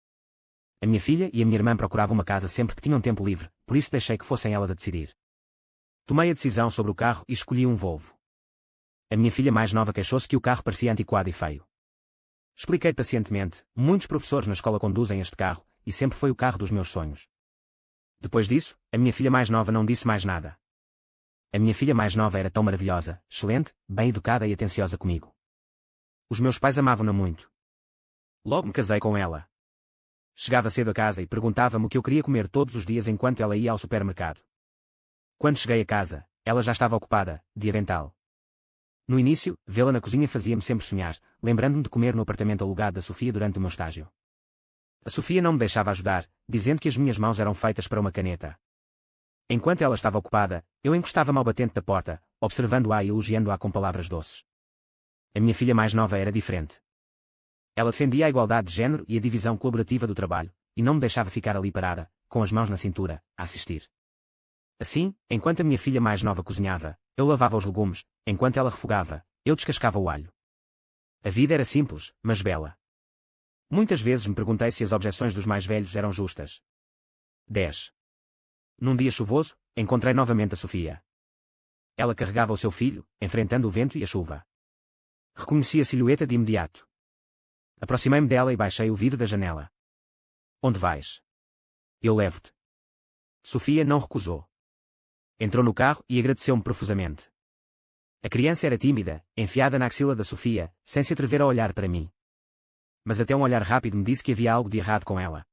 [SPEAKER 1] A minha filha e a minha irmã procuravam uma casa sempre que tinham tempo livre, por isso deixei que fossem elas a decidir. Tomei a decisão sobre o carro e escolhi um Volvo. A minha filha mais nova queixou-se que o carro parecia antiquado e feio. Expliquei pacientemente, muitos professores na escola conduzem este carro, e sempre foi o carro dos meus sonhos. Depois disso, a minha filha mais nova não disse mais nada. A minha filha mais nova era tão maravilhosa, excelente, bem educada e atenciosa comigo. Os meus pais amavam-na muito. Logo me casei com ela. Chegava cedo a casa e perguntava-me o que eu queria comer todos os dias enquanto ela ia ao supermercado. Quando cheguei a casa, ela já estava ocupada, de avental. No início, vê-la na cozinha fazia-me sempre sonhar, lembrando-me de comer no apartamento alugado da Sofia durante o meu estágio. A Sofia não me deixava ajudar, dizendo que as minhas mãos eram feitas para uma caneta. Enquanto ela estava ocupada, eu encostava-me ao batente da porta, observando-a e elogiando-a com palavras doces. A minha filha mais nova era diferente. Ela defendia a igualdade de género e a divisão colaborativa do trabalho, e não me deixava ficar ali parada, com as mãos na cintura, a assistir. Assim, enquanto a minha filha mais nova cozinhava, eu lavava os legumes, enquanto ela refogava, eu descascava o alho. A vida era simples, mas bela. Muitas vezes me perguntei se as objeções dos mais velhos eram justas. 10. Num dia chuvoso, encontrei novamente a Sofia. Ela carregava o seu filho, enfrentando o vento e a chuva. Reconheci a silhueta de imediato. Aproximei-me dela e baixei o vidro da janela. Onde vais? Eu levo-te. Sofia não recusou. Entrou no carro e agradeceu-me profusamente. A criança era tímida, enfiada na axila da Sofia, sem se atrever a olhar para mim. Mas até um olhar rápido me disse que havia algo de errado com ela.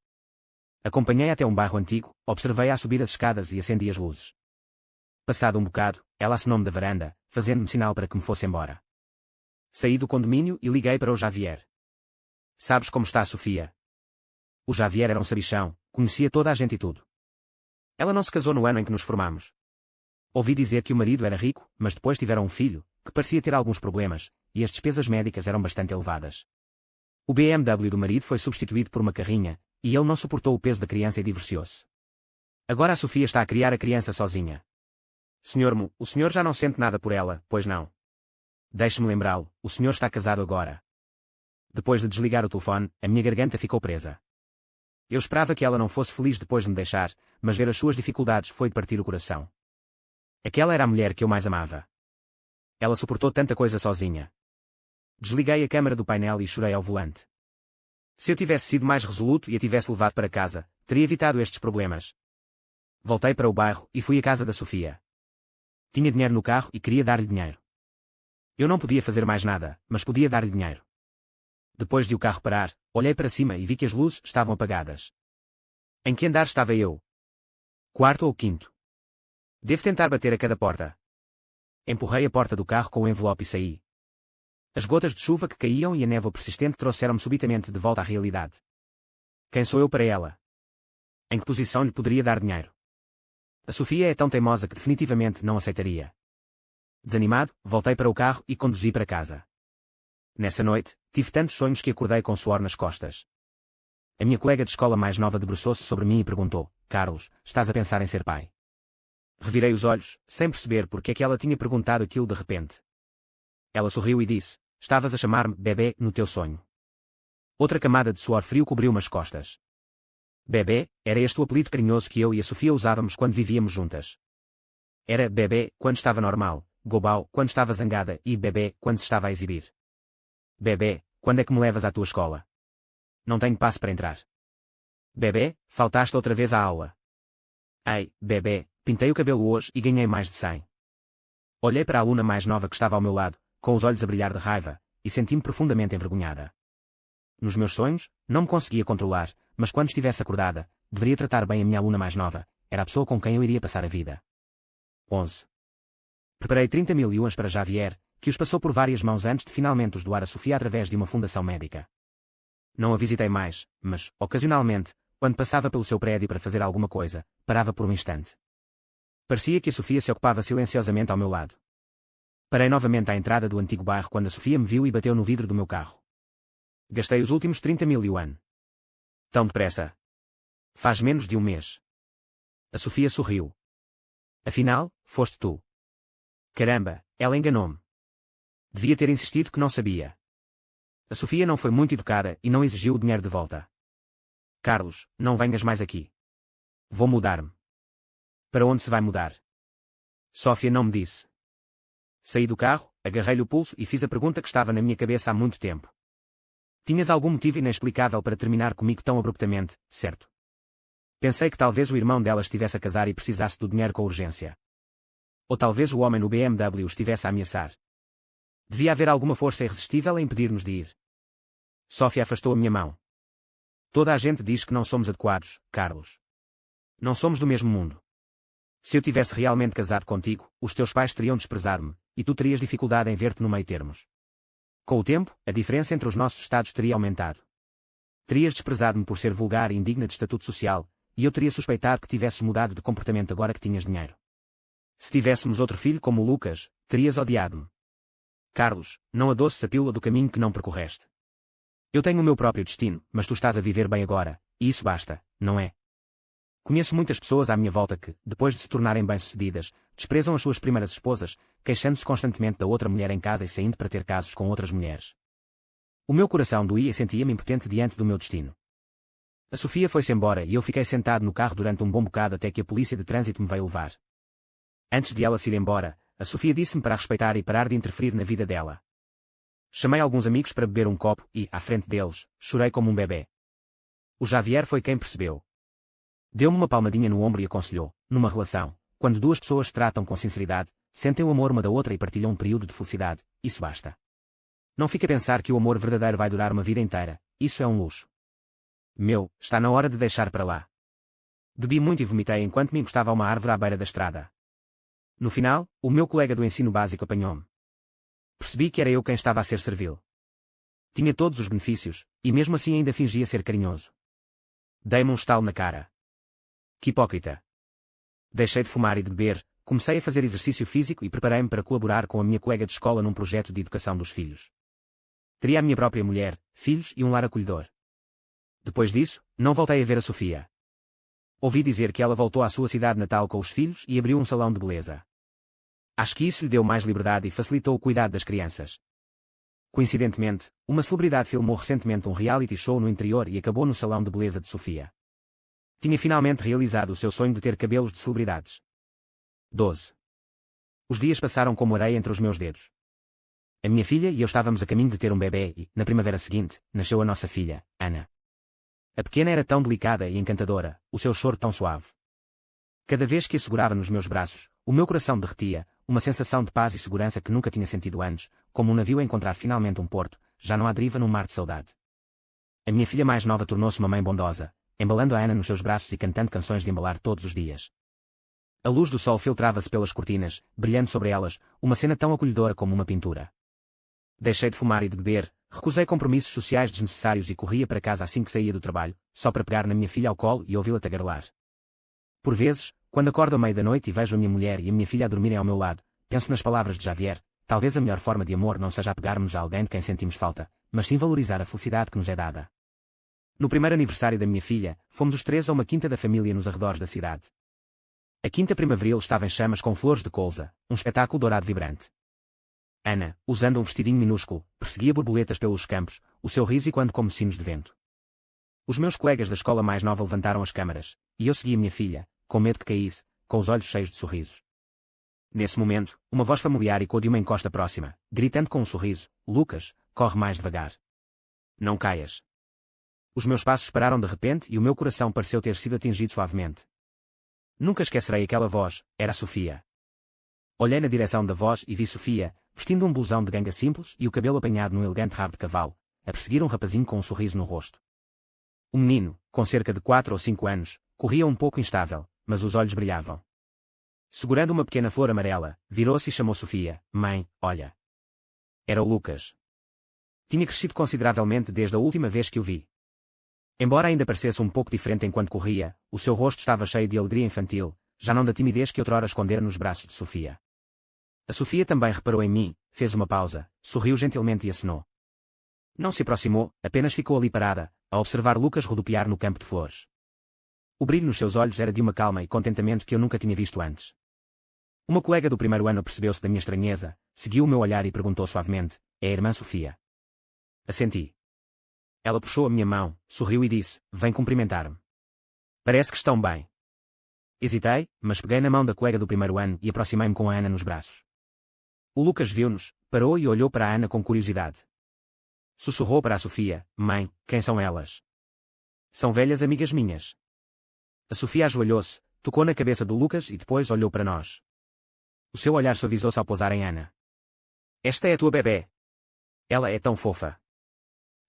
[SPEAKER 1] Acompanhei até um bairro antigo, observei-a a subir as escadas e acendi as luzes. Passado um bocado, ela acenou-me da varanda, fazendo-me sinal para que me fosse embora. Saí do condomínio e liguei para o Javier. Sabes como está a Sofia? O Javier era um sabichão, conhecia toda a gente e tudo. Ela não se casou no ano em que nos formamos. Ouvi dizer que o marido era rico, mas depois tiveram um filho, que parecia ter alguns problemas, e as despesas médicas eram bastante elevadas. O BMW do marido foi substituído por uma carrinha, e ele não suportou o peso da criança e divorciou-se. Agora a Sofia está a criar a criança sozinha. Senhor Mo, o senhor já não sente nada por ela, pois não? Deixe-me lembrá-lo, o senhor está casado agora. Depois de desligar o telefone, a minha garganta ficou presa. Eu esperava que ela não fosse feliz depois de me deixar, mas ver as suas dificuldades foi de partir o coração. Aquela era a mulher que eu mais amava. Ela suportou tanta coisa sozinha. Desliguei a câmara do painel e chorei ao volante. Se eu tivesse sido mais resoluto e a tivesse levado para casa, teria evitado estes problemas. Voltei para o bairro e fui à casa da Sofia. Tinha dinheiro no carro e queria dar-lhe dinheiro. Eu não podia fazer mais nada, mas podia dar-lhe dinheiro. Depois de o carro parar, olhei para cima e vi que as luzes estavam apagadas. Em que andar estava eu? Quarto ou quinto? Devo tentar bater a cada porta. Empurrei a porta do carro com o envelope e saí. As gotas de chuva que caíam e a névoa persistente trouxeram-me subitamente de volta à realidade. Quem sou eu para ela? Em que posição lhe poderia dar dinheiro? A Sofia é tão teimosa que definitivamente não aceitaria. Desanimado, voltei para o carro e conduzi para casa. Nessa noite, tive tantos sonhos que acordei com suor nas costas. A minha colega de escola mais nova debruçou-se sobre mim e perguntou: Carlos, estás a pensar em ser pai? Revirei os olhos, sem perceber porque é que ela tinha perguntado aquilo de repente. Ela sorriu e disse: Estavas a chamar-me bebê no teu sonho. Outra camada de suor frio cobriu-me as costas. Bebê, era este o apelido carinhoso que eu e a Sofia usávamos quando vivíamos juntas. Era bebê quando estava normal, gobau quando estava zangada e bebê quando se estava a exibir. Bebê, quando é que me levas à tua escola? Não tenho passe para entrar. Bebê, faltaste outra vez à aula. Ei, bebê, pintei o cabelo hoje e ganhei mais de 100. Olhei para a aluna mais nova que estava ao meu lado, com os olhos a brilhar de raiva, e senti-me profundamente envergonhada. Nos meus sonhos, não me conseguia controlar, mas quando estivesse acordada, deveria tratar bem a minha aluna mais nova, era a pessoa com quem eu iria passar a vida. 11. Preparei 30.000 yuans para Javier, que os passou por várias mãos antes de finalmente os doar a Sofia através de uma fundação médica. Não a visitei mais, mas, ocasionalmente, quando passava pelo seu prédio para fazer alguma coisa, parava por um instante. Parecia que a Sofia se ocupava silenciosamente ao meu lado. Parei novamente à entrada do antigo bairro quando a Sofia me viu e bateu no vidro do meu carro. Gastei os últimos 30.000 yuan. Tão depressa. Faz menos de um mês. A Sofia sorriu. Afinal, foste tu. Caramba, ela enganou-me. Devia ter insistido que não sabia. A Sofia não foi muito educada e não exigiu o dinheiro de volta. Carlos, não venhas mais aqui. Vou mudar-me. Para onde se vai mudar? Sófia não me disse. Saí do carro, agarrei-lhe o pulso e fiz a pergunta que estava na minha cabeça há muito tempo. Tinhas algum motivo inexplicável para terminar comigo tão abruptamente, certo? Pensei que talvez o irmão dela estivesse a casar e precisasse do dinheiro com urgência. Ou talvez o homem no BMW estivesse a ameaçar. Devia haver alguma força irresistível a impedir-nos de ir. Sófia afastou a minha mão. Toda a gente diz que não somos adequados, Carlos. Não somos do mesmo mundo. Se eu tivesse realmente casado contigo, os teus pais teriam desprezado-me, e tu terias dificuldade em ver-te no meio termos. Com o tempo, a diferença entre os nossos estados teria aumentado. Terias desprezado-me por ser vulgar e indigna de estatuto social, e eu teria suspeitado que tivesses mudado de comportamento agora que tinhas dinheiro. Se tivéssemos outro filho como o Lucas, terias odiado-me. Carlos, não adoces a pílula do caminho que não percorreste. Eu tenho o meu próprio destino, mas tu estás a viver bem agora, e isso basta, não é? Conheço muitas pessoas à minha volta que, depois de se tornarem bem-sucedidas, desprezam as suas primeiras esposas, queixando-se constantemente da outra mulher em casa e saindo para ter casos com outras mulheres. O meu coração doía e sentia-me impotente diante do meu destino. A Sofia foi-se embora e eu fiquei sentado no carro durante um bom bocado até que a polícia de trânsito me veio levar. Antes de ela se ir embora, a Sofia disse-me para a respeitar e parar de interferir na vida dela. Chamei alguns amigos para beber um copo e, à frente deles, chorei como um bebê. O Javier foi quem percebeu. Deu-me uma palmadinha no ombro e aconselhou: numa relação, quando duas pessoas se tratam com sinceridade, sentem o amor uma da outra e partilham um período de felicidade, isso basta. Não fique a pensar que o amor verdadeiro vai durar uma vida inteira, isso é um luxo. Meu, está na hora de deixar para lá. Bebi muito e vomitei enquanto me encostava a uma árvore à beira da estrada. No final, o meu colega do ensino básico apanhou-me. Percebi que era eu quem estava a ser servil. Tinha todos os benefícios, e mesmo assim ainda fingia ser carinhoso. Dei-me um estalo na cara. Que hipócrita. Deixei de fumar e de beber, comecei a fazer exercício físico e preparei-me para colaborar com a minha colega de escola num projeto de educação dos filhos. Teria a minha própria mulher, filhos e um lar acolhedor. Depois disso, não voltei a ver a Sofia. Ouvi dizer que ela voltou à sua cidade natal com os filhos e abriu um salão de beleza. Acho que isso lhe deu mais liberdade e facilitou o cuidado das crianças. Coincidentemente, uma celebridade filmou recentemente um reality show no interior e acabou no salão de beleza de Sofia. Tinha finalmente realizado o seu sonho de ter cabelos de celebridades. 12. Os dias passaram como areia entre os meus dedos. A minha filha e eu estávamos a caminho de ter um bebê e, na primavera seguinte, nasceu a nossa filha, Ana. A pequena era tão delicada e encantadora, o seu choro tão suave. Cada vez que a segurava nos meus braços, o meu coração derretia, uma sensação de paz e segurança que nunca tinha sentido antes, como um navio a encontrar finalmente um porto, já não à deriva num mar de saudade. A minha filha mais nova tornou-se uma mãe bondosa, embalando a Ana nos seus braços e cantando canções de embalar todos os dias. A luz do sol filtrava-se pelas cortinas, brilhando sobre elas, uma cena tão acolhedora como uma pintura. Deixei de fumar e de beber, recusei compromissos sociais desnecessários e corria para casa assim que saía do trabalho, só para pegar na minha filha ao colo e ouvi-la tagarelar. Por vezes, quando acordo à meia da noite e vejo a minha mulher e a minha filha a dormirem ao meu lado, penso nas palavras de Javier: talvez a melhor forma de amor não seja apegarmos a alguém de quem sentimos falta, mas sim valorizar a felicidade que nos é dada. No primeiro aniversário da minha filha, fomos os três a uma quinta da família nos arredores da cidade. A quinta primaveril estava em chamas com flores de colza, um espetáculo dourado vibrante. Ana, usando um vestidinho minúsculo, perseguia borboletas pelos campos, o seu riso ecoando como sinos de vento. Os meus colegas da escola mais nova levantaram as câmaras, e eu segui a minha filha, com medo que caísse, com os olhos cheios de sorrisos. Nesse momento, uma voz familiar ecoou de uma encosta próxima, gritando com um sorriso: Lucas, corre mais devagar. Não caias. Os meus passos pararam de repente e o meu coração pareceu ter sido atingido suavemente. Nunca esquecerei aquela voz, era a Sofia. Olhei na direção da voz e vi Sofia, vestindo um blusão de ganga simples e o cabelo apanhado num elegante rabo de cavalo, a perseguir um rapazinho com um sorriso no rosto. O menino, com cerca de 4 ou 5 anos, corria um pouco instável, mas os olhos brilhavam. Segurando uma pequena flor amarela, virou-se e chamou Sofia: Mãe, olha. Era o Lucas. Tinha crescido consideravelmente desde a última vez que o vi. Embora ainda parecesse um pouco diferente enquanto corria, o seu rosto estava cheio de alegria infantil, já não da timidez que outrora escondera nos braços de Sofia. A Sofia também reparou em mim, fez uma pausa, sorriu gentilmente e acenou. Não se aproximou, apenas ficou ali parada, a observar Lucas rodopiar no campo de flores. O brilho nos seus olhos era de uma calma e contentamento que eu nunca tinha visto antes. Uma colega do primeiro ano percebeu-se da minha estranheza, seguiu o meu olhar e perguntou suavemente: é a irmã Sofia? Assenti. Ela puxou a minha mão, sorriu e disse: vem cumprimentar-me. Parece que estão bem. Hesitei, mas peguei na mão da colega do primeiro ano e aproximei-me com a Ana nos braços. O Lucas viu-nos, parou e olhou para a Ana com curiosidade. Sussurrou para a Sofia: mãe, quem são elas? São velhas amigas minhas. A Sofia ajoelhou-se, tocou na cabeça do Lucas e depois olhou para nós. O seu olhar suavizou-se ao pousar em Ana. Esta é a tua bebé. Ela é tão fofa.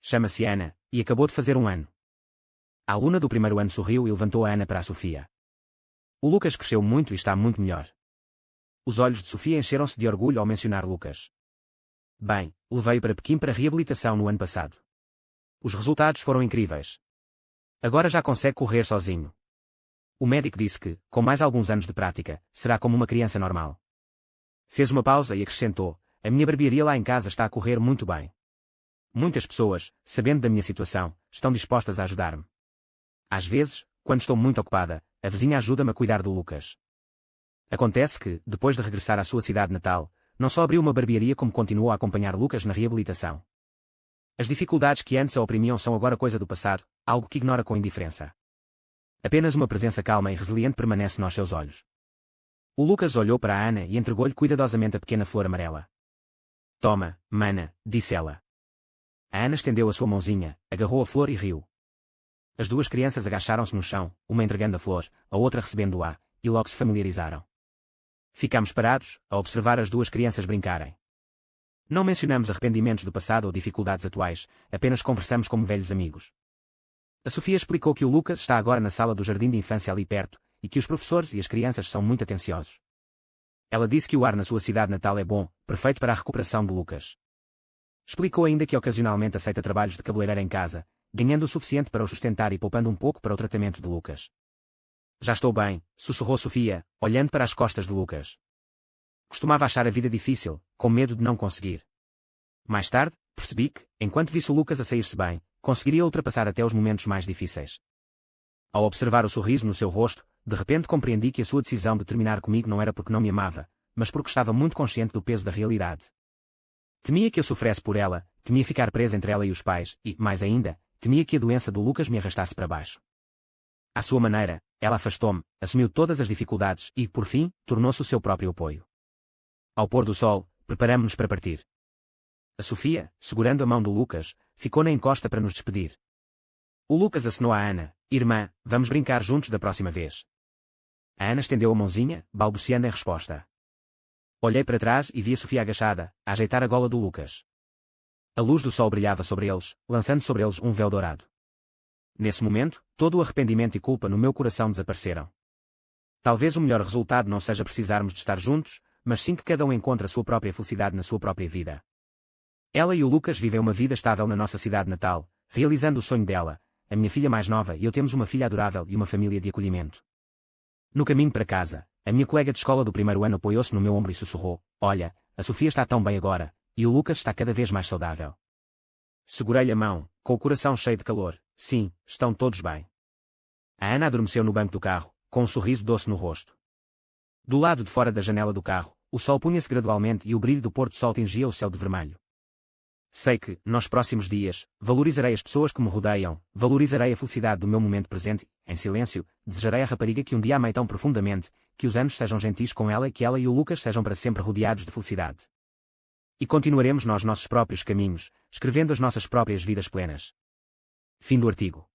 [SPEAKER 1] Chama-se Ana, e acabou de fazer 1 ano. A aluna do primeiro ano sorriu e levantou a Ana para a Sofia. O Lucas cresceu muito e está muito melhor. Os olhos de Sofia encheram-se de orgulho ao mencionar Lucas. Bem, levei-o para Pequim para reabilitação no ano passado. Os resultados foram incríveis. Agora já consegue correr sozinho. O médico disse que, com mais alguns anos de prática, será como uma criança normal. Fez uma pausa e acrescentou: a minha barbearia lá em casa está a correr muito bem. Muitas pessoas, sabendo da minha situação, estão dispostas a ajudar-me. Às vezes, quando estou muito ocupada, a vizinha ajuda-me a cuidar do Lucas. Acontece que, depois de regressar à sua cidade natal, não só abriu uma barbearia como continuou a acompanhar Lucas na reabilitação. As dificuldades que antes a oprimiam são agora coisa do passado, algo que ignora com indiferença. Apenas uma presença calma e resiliente permanece nos seus olhos. O Lucas olhou para a Ana e entregou-lhe cuidadosamente a pequena flor amarela. Toma, mana, disse ela. A Ana estendeu a sua mãozinha, agarrou a flor e riu. As duas crianças agacharam-se no chão, uma entregando a flor, a outra recebendo-a, e logo se familiarizaram. Ficámos parados, a observar as duas crianças brincarem. Não mencionamos arrependimentos do passado ou dificuldades atuais, apenas conversamos como velhos amigos. A Sofia explicou que o Lucas está agora na sala do jardim de infância ali perto, e que os professores e as crianças são muito atenciosos. Ela disse que o ar na sua cidade natal é bom, perfeito para a recuperação do Lucas. Explicou ainda que ocasionalmente aceita trabalhos de cabeleireira em casa, ganhando o suficiente para o sustentar e poupando um pouco para o tratamento de Lucas. Já estou bem, sussurrou Sofia, olhando para as costas de Lucas. Costumava achar a vida difícil, com medo de não conseguir. Mais tarde, percebi que, enquanto visse o Lucas a sair-se bem, conseguiria ultrapassar até os momentos mais difíceis. Ao observar o sorriso no seu rosto, de repente compreendi que a sua decisão de terminar comigo não era porque não me amava, mas porque estava muito consciente do peso da realidade. Temia que eu sofresse por ela, temia ficar presa entre ela e os pais, e, mais ainda, temia que a doença do Lucas me arrastasse para baixo. À sua maneira, ela afastou-me, assumiu todas as dificuldades e, por fim, tornou-se o seu próprio apoio. Ao pôr do sol, preparamo-nos para partir. A Sofia, segurando a mão do Lucas, ficou na encosta para nos despedir. O Lucas acenou à Ana: irmã, vamos brincar juntos da próxima vez. A Ana estendeu a mãozinha, balbuciando em resposta. Olhei para trás e vi a Sofia agachada, a ajeitar a gola do Lucas. A luz do sol brilhava sobre eles, lançando sobre eles um véu dourado. Nesse momento, todo o arrependimento e culpa no meu coração desapareceram. Talvez o melhor resultado não seja precisarmos de estar juntos, mas sim que cada um encontre a sua própria felicidade na sua própria vida. Ela e o Lucas vivem uma vida estável na nossa cidade natal, realizando o sonho dela. A minha filha mais nova e eu temos uma filha adorável e uma família de acolhimento. No caminho para casa, a minha colega de escola do primeiro ano apoiou-se no meu ombro e sussurrou: olha, a Sofia está tão bem agora, e o Lucas está cada vez mais saudável. Segurei-lhe a mão, com o coração cheio de calor. Sim, estão todos bem. A Ana adormeceu no banco do carro, com um sorriso doce no rosto. Do lado de fora da janela do carro, o sol punha-se gradualmente e o brilho do pôr do sol tingia o céu de vermelho. Sei que, nos próximos dias, valorizarei as pessoas que me rodeiam, valorizarei a felicidade do meu momento presente, em silêncio, desejarei à rapariga que um dia amei tão profundamente, que os anos sejam gentis com ela e que ela e o Lucas sejam para sempre rodeados de felicidade. E continuaremos nós nossos próprios caminhos, escrevendo as nossas próprias vidas plenas. Fim do artigo.